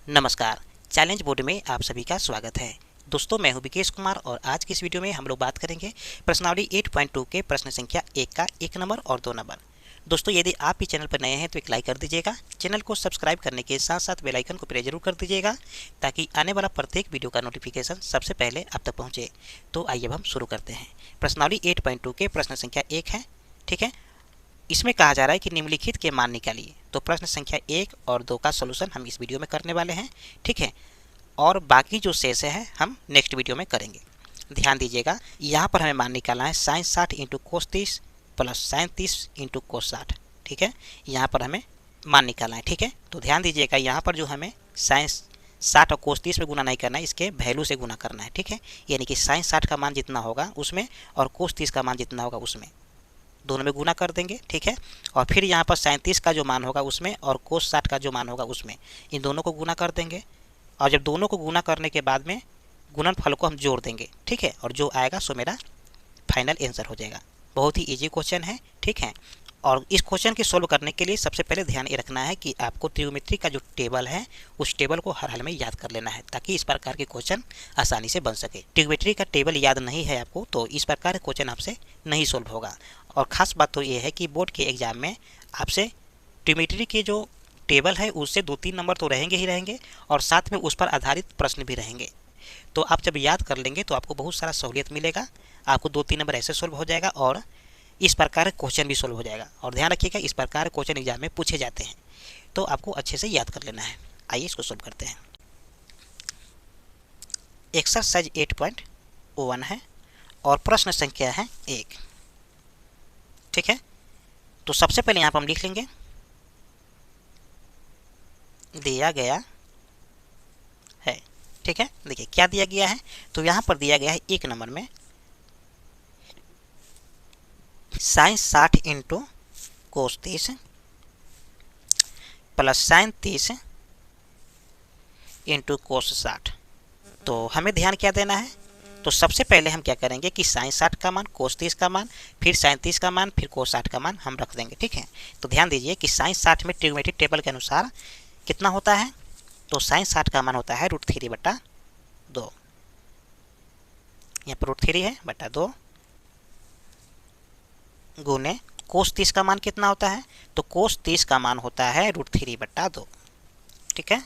नमस्कार। Challenge board में आप सभी का स्वागत है। दोस्तों, मैं हूं विकेश कुमार और आज की इस वीडियो में हम लोग बात करेंगे प्रश्नावली 8.2 के प्रश्न संख्या 1 का 1 नंबर और 2 नंबर। दोस्तों, यदि आप भी चैनल पर नए हैं तो एक लाइक कर दीजिएगा। चैनल को सब्सक्राइब करने के साथ साथ बेल आइकन को प्रेस जरूर कर दीजिएगा ताकि आने वाला प्रत्येक वीडियो का नोटिफिकेशन सबसे पहले आप तक पहुँचे। तो आइए अब हम शुरू करते हैं। प्रश्नावली 8.2 के प्रश्न संख्या 1 है, ठीक है। इसमें कहा जा रहा है कि निम्नलिखित के मान निकालिए। तो प्रश्न संख्या 1 और 2 का सोल्यूशन हम इस वीडियो में करने वाले हैं, ठीक है। और बाकी जो शेष है हम नेक्स्ट वीडियो में करेंगे। ध्यान दीजिएगा, यहाँ पर हमें मान निकालना है sine 60 into cos 30 plus sine 30 into cos 60, ठीक है। यहाँ पर हमें मान निकालना है, ठीक है। तो ध्यान दीजिएगा, यहाँ पर जो हमें साइन 60 और कोस 30 में गुना नहीं करना है, इसके वैल्यू से गुना करना है, ठीक है। यानी कि साइन 60 का मान जितना होगा उसमें और कोस 30 का मान जितना होगा उसमें, दोनों में गुना कर देंगे, ठीक है। और फिर यहाँ पर साइन 30 का जो मान होगा उसमें और कोस 60 का जो मान होगा उसमें, इन दोनों को गुना कर देंगे। और जब दोनों को गुना करने के बाद में गुणनफल को हम जोड़ देंगे, ठीक है। और जो आएगा सो मेरा फाइनल आंसर हो जाएगा। बहुत ही इजी क्वेश्चन है, ठीक है। और इस क्वेश्चन के सोल्व करने के लिए सबसे पहले ध्यान ये रखना है कि आपको ट्रिग्नोमेट्री का जो टेबल है उस टेबल को हर हाल में याद कर लेना है ताकि इस प्रकार के क्वेश्चन आसानी से बन सके। ट्रिग्नोमेट्री का टेबल याद नहीं है आपको तो इस प्रकार के क्वेश्चन आपसे नहीं सोल्व होगा। और ख़ास बात तो ये है कि बोर्ड के एग्जाम में आपसे ट्रिग्नोमेट्री के जो टेबल है उससे 2-3 नंबर तो रहेंगे ही रहेंगे और साथ में उस पर आधारित प्रश्न भी रहेंगे। तो आप जब याद कर लेंगे तो आपको बहुत सारा सहूलियत मिलेगा। आपको 2-3 नंबर ऐसे सोल्व हो जाएगा और इस प्रकार क्वेश्चन भी सोल्व हो जाएगा। और ध्यान रखिएगा, इस प्रकार क्वेश्चन एग्जाम में पूछे जाते हैं तो आपको अच्छे से याद कर लेना है। आइए इसको सोल्व करते हैं। एक्सरसाइज 8.1 है और प्रश्न संख्या है 1, ठीक है। तो सबसे पहले यहाँ पर हम लिख लेंगे, दिया गया है, ठीक है। देखिए क्या दिया गया है, तो यहाँ पर दिया गया है 1 नंबर में sine 60 into cos 30 plus sine 30 into cos 60। तो हमें ध्यान क्या देना है, तो सबसे पहले हम क्या करेंगे कि साइन 60 का मान, कोस 30 का मान, फिर साइन 30 का मान, फिर कोस 60 का मान हम रख देंगे, ठीक है। तो ध्यान दीजिए कि साइन 60 में ट्रिग्नोमेट्रिक टेबल के अनुसार कितना होता है, तो साइन 60 का मान होता है √3/2। यहाँ पर √3 है बटा 2 गुने कोस 30 का मान कितना होता है, तो कोस 30 का मान होता है √3/2, ठीक है।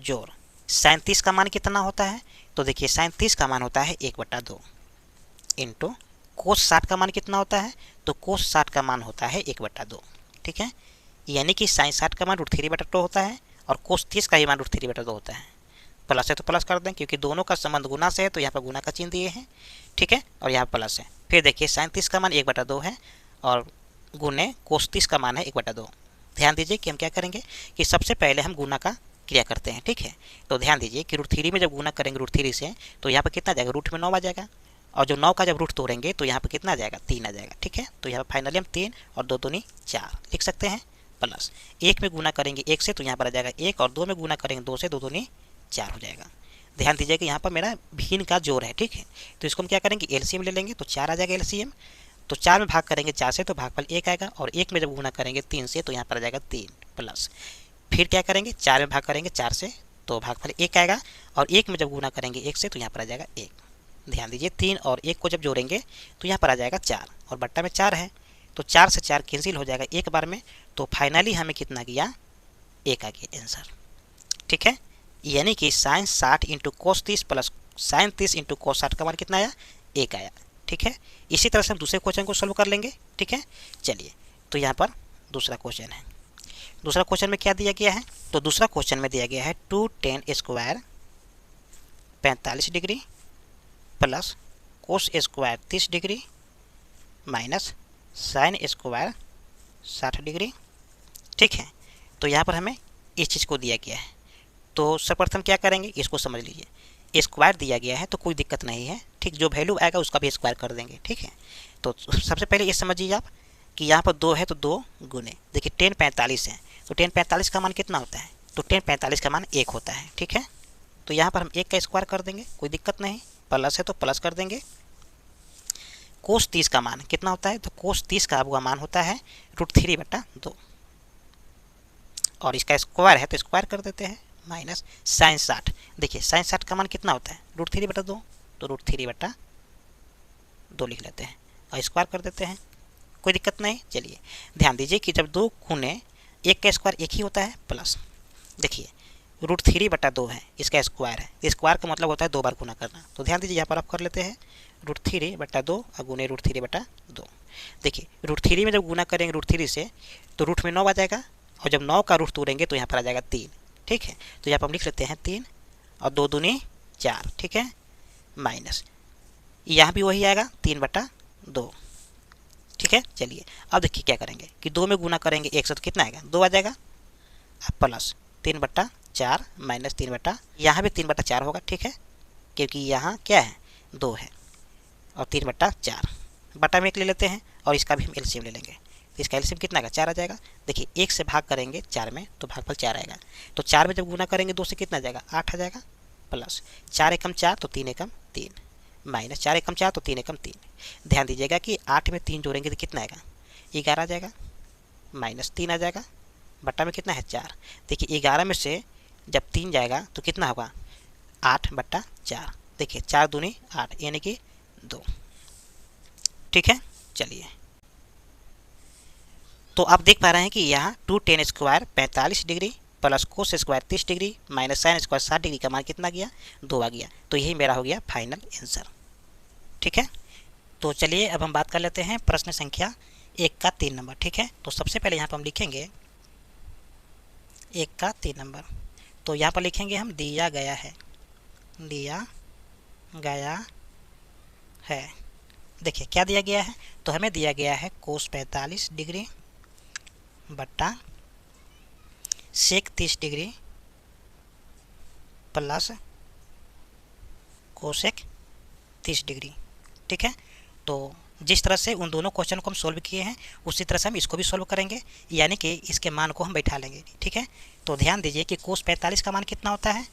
जोड़ साइन 30 का मान कितना होता है, तो देखिए साइन 30 का मान होता है 1/2 इंटू कोस 60 का मान कितना होता है, तो कोस 60 का मान होता है 1/2, ठीक है। यानी कि साइन 60 का मान √3/2 होता है और कोस 30 का ही मान √3/2 होता है। प्लस है तो प्लस कर दें क्योंकि दोनों का संबंध गुना से है तो यहाँ पर गुना का चिन्ह दिए हैं, ठीक है। और यहाँ प्लस है। फिर देखिए साइन 30 का मान 1/2 है और गुने कोस 30 का मान है 1/2। ध्यान दीजिए कि हम क्या करेंगे कि सबसे पहले हम गुना का क्रिया करते हैं, ठीक है। तो ध्यान दीजिए कि √3 में जब गुना करेंगे √3 से तो यहाँ पर कितना जाएगा, रूट में 9 आ जाएगा और जो 9 का जब रूट तोड़ेंगे तो यहाँ पर कितना आ जाएगा, 3 आ जाएगा, ठीक है। तो यहाँ पर फाइनली हम 3 और 2 दूनी 4 लिख सकते हैं। प्लस 1 में गुना करेंगे 1 से तो यहाँ पर आ जाएगा 1 और 2 में गुना करेंगे 2 से, 2 दूनी 4 हो जाएगा। ध्यान दीजिए कि यहाँ पर मेरा भिन्न का जोड़ है, ठीक है। तो इसको हम क्या करेंगे, एलसीएम ले लेंगे तो 4 आ जाएगा एलसीएम। तो 4 में भाग करेंगे 4 से तो भागफल 1 आएगा और 1 में जब गुना करेंगे 3 से तो यहाँ पर आ जाएगा 3। प्लस फिर क्या करेंगे, 4 में भाग करेंगे 4 से तो भागफल 1 आएगा और 1 में जब गुना करेंगे 1 से तो यहाँ पर आ जाएगा 1। ध्यान दीजिए 3 और 1 को जब जोड़ेंगे तो यहाँ पर आ जाएगा 4 और बट्टा में 4 है तो 4 से 4 कैंसिल हो जाएगा एक बार में। तो फाइनली हमें कितना गया, 1 आ गया आंसर, ठीक है। यानी कि sine 60 into cos 30 plus sine 30 into cos 60 का मान कितना आया, 1 आया, ठीक है। इसी तरह से हम दूसरे क्वेश्चन को सोल्व कर लेंगे, ठीक है। चलिए तो यहाँ पर दूसरा क्वेश्चन है। दूसरा क्वेश्चन में क्या दिया गया है, तो दूसरा क्वेश्चन में दिया गया है 2 tan square 45 degree plus cos square 30 degree minus sine square 60 degree, ठीक है। तो यहाँ पर हमें इस चीज़ को दिया गया है तो सर्वप्रथम क्या करेंगे, इसको समझ लीजिए। स्क्वायर दिया गया है तो कोई दिक्कत नहीं है, ठीक। जो वैल्यू आएगा उसका भी स्क्वायर कर देंगे, ठीक है। तो सबसे पहले ये समझिए आप कि यहाँ पर 2 है तो 2 गुने, देखिए tan 45 है तो tan 45 का मान कितना होता है, तो tan 45 का मान 1 होता है, ठीक है। तो यहाँ पर हम 1 का स्क्वायर कर देंगे, कोई दिक्कत नहीं। प्लस है तो प्लस कर देंगे। कोस 30 का मान कितना होता है, तो कोस 30 का आपका मान होता है √3/2 और इसका स्क्वायर है तो स्क्वायर कर देते हैं माइनस साइन 60। देखिए साइन 60 का मान कितना होता है, √3/2, तो √3/2 लिख लेते हैं और स्क्वायर कर देते हैं, कोई दिक्कत नहीं। चलिए ध्यान दीजिए कि जब 2 गुने 1 का स्क्वायर 1 ही होता है, प्लस देखिए √3/2 है, इसका स्क्वायर है, तो स्क्वायर का मतलब होता है 2 बार गुना करना। तो ध्यान दीजिए यहाँ पर आप कर लेते हैं √3/2 और गुने √3/2। देखिए √3 में जब गुना करेंगे √3 से तो रूट में 9 आ जाएगा, और जब 9 का रूट तोड़ेंगे तो यहाँ पर आ जाएगा 3। ठीक है, तो यहाँ पर हम लिख लेते हैं 3 और 2 दूनी 4। ठीक है, माइनस यहाँ भी वही आएगा 3/2। ठीक है, चलिए अब देखिए क्या करेंगे कि 2 में गुना करेंगे 1 से तो कितना आएगा, 2 आ जाएगा, अब प्लस 3/4 माइनस 3 यहाँ भी 3/4 होगा। ठीक है, क्योंकि यहाँ क्या है 2 है, और 3/4 बटा में 1 ले लेते हैं, और इसका भी हम एलसीएम ले लेंगे। तो इसका एलसीएम कितना का 4 आ जाएगा। देखिए 1 से भाग करेंगे 4 में तो भागफल 4 आएगा, तो 4 में जब गुना करेंगे 2 से कितना आ जाएगा, 8 आ जाएगा, प्लस 4 एकम 4 तो 3 एकम 3, माइनस 4 एकम 4 तो 3 एकम 3। ध्यान दीजिएगा कि 8 में 3 जोड़ेंगे तो कितना आएगा, 11 आ जाएगा, माइनस 3 आ जाएगा, बट्टा में कितना है 4। देखिए 11 में से जब 3 जाएगा तो कितना होगा, 8/4। देखिए 4 दूनी 8 यानी कि 2। ठीक है, चलिए तो आप देख पा रहे हैं कि यहाँ 2 tan square 45 degree plus cos square 30 degree minus sine square 60 degree का मान कितना गया, 2 आ गया। तो यही मेरा हो गया फाइनल आंसर। ठीक है, तो चलिए अब हम बात कर लेते हैं प्रश्न संख्या 1 का 3 नंबर। ठीक है, तो सबसे पहले यहाँ पर हम लिखेंगे 1 का 3 नंबर। तो यहाँ पर लिखेंगे हम दिया गया है, दिया गया है। देखिए क्या दिया गया है, तो हमें दिया गया है कोस 45 डिग्री बट्टा सेक 30 डिग्री प्लस कोसेक 30 डिग्री। ठीक है, तो जिस तरह से उन दोनों क्वेश्चन को हम सोल्व किए हैं उसी तरह से हम इसको भी सोल्व करेंगे, यानी कि इसके मान को हम बैठा लेंगे। ठीक है, तो ध्यान दीजिए कि कोस 45 का मान कितना होता है,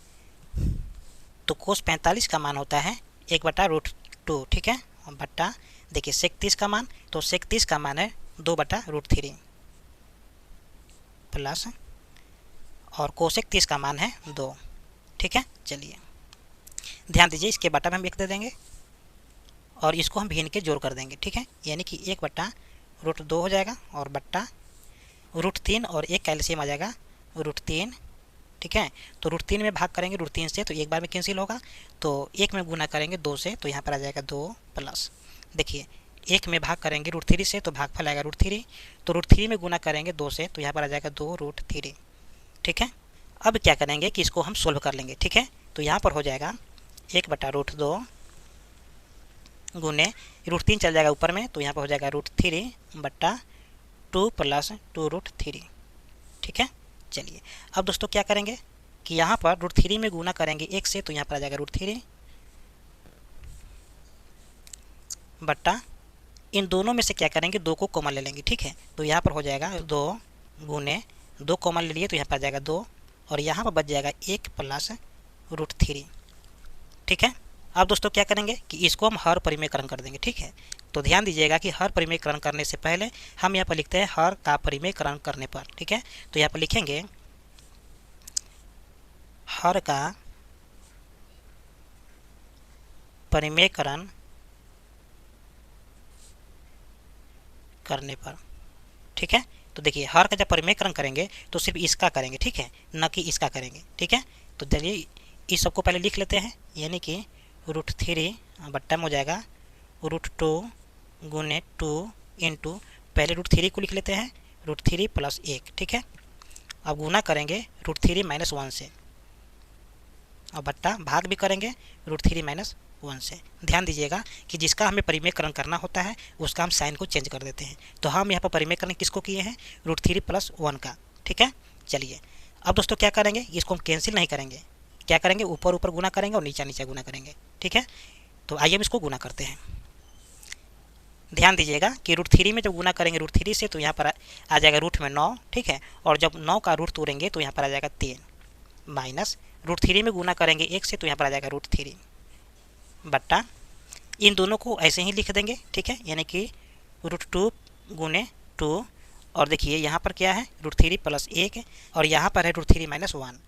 तो कोस 45 का मान होता है 1/√2। ठीक है, बट्टा देखिए सेक 30 का मान, तो सेक 30 का मान है 2/√3 प्लस और कोसेक 30 का मान है 2। ठीक है, चलिए ध्यान दीजिए इसके बटा में हम 1 दे देंगे और इसको हम भिन्न के जोड़ कर देंगे। ठीक है, यानी कि 1/√2 हो जाएगा और बट्टा √3 और 1 का एलसीएम आ जाएगा √3। ठीक है, तो √3 में भाग करेंगे √3 से तो एक बार में कैंसिल होगा, तो 1 में गुना करेंगे 2 से तो यहाँ पर आ जाएगा 2 प्लस देखिए 1 में भाग करेंगे √3 से तो भागफल आएगा √3, तो √3 में गुना करेंगे 2 से तो यहाँ पर आ जाएगा 2√3। ठीक है, अब क्या करेंगे कि इसको हम सोल्व कर लेंगे। ठीक है, तो यहाँ पर हो जाएगा 1/√2 गुने √3 चल जाएगा ऊपर में, तो यहाँ पर हो जाएगा √3/2 प्लस 2√3। ठीक है, चलिए अब दोस्तों क्या करेंगे कि यहाँ पर √3 में गुना करेंगे 1 से तो यहाँ पर आ जाएगा √3 बट्टा इन दोनों में से क्या करेंगे 2 को कॉमन ले लेंगे। ठीक है, तो यहाँ पर हो जाएगा 2 गुने 2 कॉमन ले लिए तो यहाँ पर आ जाएगा 2 और यहाँ पर बच जाएगा 1 प्लस √3। ठीक है, अब दोस्तों क्या करेंगे कि इसको हम हर परिमेयकरण कर देंगे। ठीक है, तो ध्यान दीजिएगा कि हर परिमेयकरण करने से पहले हम यहाँ पर लिखते हैं हर का परिमेयकरण करने पर। ठीक है, तो यहाँ पर लिखेंगे हर का परिमेयकरण करने पर। ठीक है, तो देखिए हर का जब परिमेयकरण करेंगे तो सिर्फ इसका करेंगे। ठीक है, न कि इसका करेंगे। ठीक है, तो चलिए इस सबको पहले लिख लेते हैं, यानी कि √3 बट्टा में हो जाएगा √2 गुने 2 इंटू पहले √3 को लिख लेते हैं √3 प्लस 1। ठीक है, अब गुना करेंगे √3 - 1 से और बट्टा भाग भी करेंगे √3 - 1 से। ध्यान दीजिएगा कि जिसका हमें परिमेयकरण करना होता है उसका हम साइन को चेंज कर देते हैं, तो हम यहाँ पर परिमेयकरण किसको किए हैं √3 + 1 का। ठीक है, चलिए अब दोस्तों क्या करेंगे, इसको हम कैंसिल नहीं करेंगे, क्या करेंगे ऊपर ऊपर गुना करेंगे और नीचा नीचा गुना करेंगे। ठीक है, तो आइए हम इसको गुना करते हैं। ध्यान दीजिएगा कि √3 में जब गुना करेंगे √3 से तो यहाँ पर आ जाएगा रूट में 9। ठीक है, और जब 9 का रूट तोड़ेंगे तो यहाँ पर आ जाएगा 3 माइनस √3 में गुना करेंगे 1 से तो यहाँ पर आ जाएगा √3 बट्टा इन दोनों को ऐसे ही लिख देंगे। ठीक है, यानी कि √2 गुने 2 और देखिए यहाँ पर क्या है √3 + 1 और यहाँ पर है √3 - 1,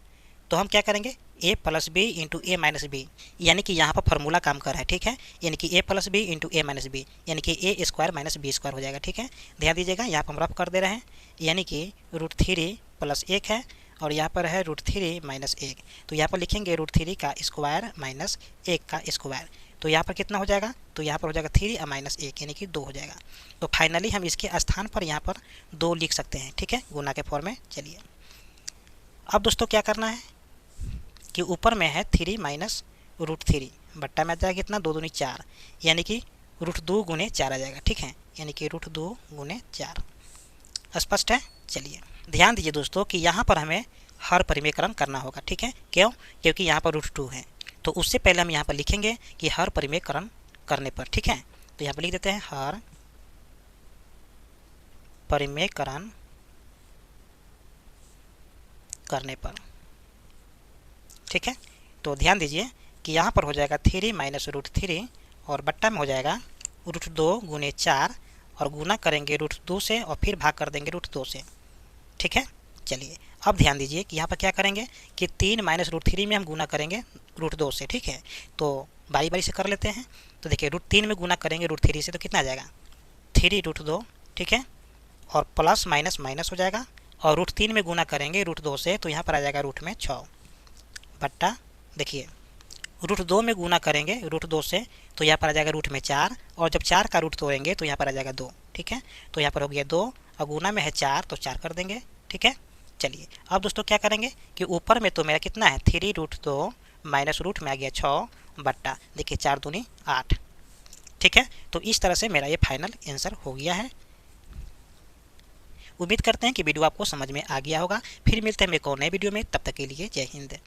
तो हम क्या करेंगे, a plus B into A minus B, यानी कि यहाँ पर फार्मूला काम कर रहा है, ठीक है। यानी कि a plus B into A minus B, यानी कि A square minus B square हो जाएगा, ठीक है। ध्यान दीजिएगा, यहाँ पर हम रफ कर दे रहे हैं, यानी कि √3 प्लस 1 है और यहाँ पर है √3 माइनस 1। तो यहाँ पर लिखेंगे √3 का स्क्वायर माइनस 1 का स्क्वायर। तो यहाँ पर कितना हो जाएगा, तो यहाँ पर हो जाएगा 3 और माइनस 1 यानी कि 2 हो जाएगा। तो फाइनली हम इसके स्थान पर यहाँ पर 2 लिख सकते हैं, ठीक है, गुना के फॉर्म में। चलिए अब दोस्तों क्या करना है कि ऊपर में है 3 माइनस √3, बट्टा में आ जाएगा कितना, 2 दूनी 4, यानी कि √2 गुने 4 आ जाएगा, ठीक है, यानी कि √2 गुने 4। स्पष्ट है। चलिए ध्यान दीजिए दोस्तों कि यहाँ पर हमें हर परिमेयकरण करना होगा, ठीक है। क्यों, क्योंकि यहाँ पर √2 है, तो उससे पहले हम यहाँ पर लिखेंगे कि हर परिमेयकरण करने पर, ठीक है। तो यहाँ पर लिख देते हैं हर परिमेयकरण करने पर, ठीक है। तो ध्यान दीजिए कि यहाँ पर हो जाएगा 3 माइनस √3 और बट्टा में हो जाएगा √2 गुने 4 और गुना करेंगे √2 से और फिर भाग कर देंगे √2 से, ठीक है। चलिए अब ध्यान दीजिए कि यहाँ पर क्या करेंगे कि 3 माइनस √3 में हम गुना करेंगे √2 से, ठीक है। तो बारी बारी से कर लेते हैं। तो देखिए √3 में गुना करेंगे √3 से तो कितना आ जाएगा, 3 √2, ठीक है, और प्लस माइनस माइनस हो जाएगा और √3 में गुना करेंगे √2 से तो यहाँ पर आ जाएगा रूट में 6 बट्टा, देखिए √2 में गुना करेंगे √2 से तो यहाँ पर आ जाएगा रूट में 4 और जब 4 का रूट तोड़ेंगे तो यहाँ पर आ जाएगा 2, ठीक है। तो यहाँ पर हो गया 2 और गुना में है 4 तो 4 कर देंगे, ठीक है। चलिए अब दोस्तों क्या करेंगे कि ऊपर में तो मेरा कितना है 3 √2 माइनस रूट में आ गया 6 बट्टा, देखिए 4 दूनी 8, ठीक है। तो इस तरह से मेरा ये फाइनल आंसर हो गया है। उम्मीद करते हैं कि वीडियो आपको समझ में आ गया होगा। फिर मिलते हैं एक और नए वीडियो में, तब तक के लिए जय हिंद।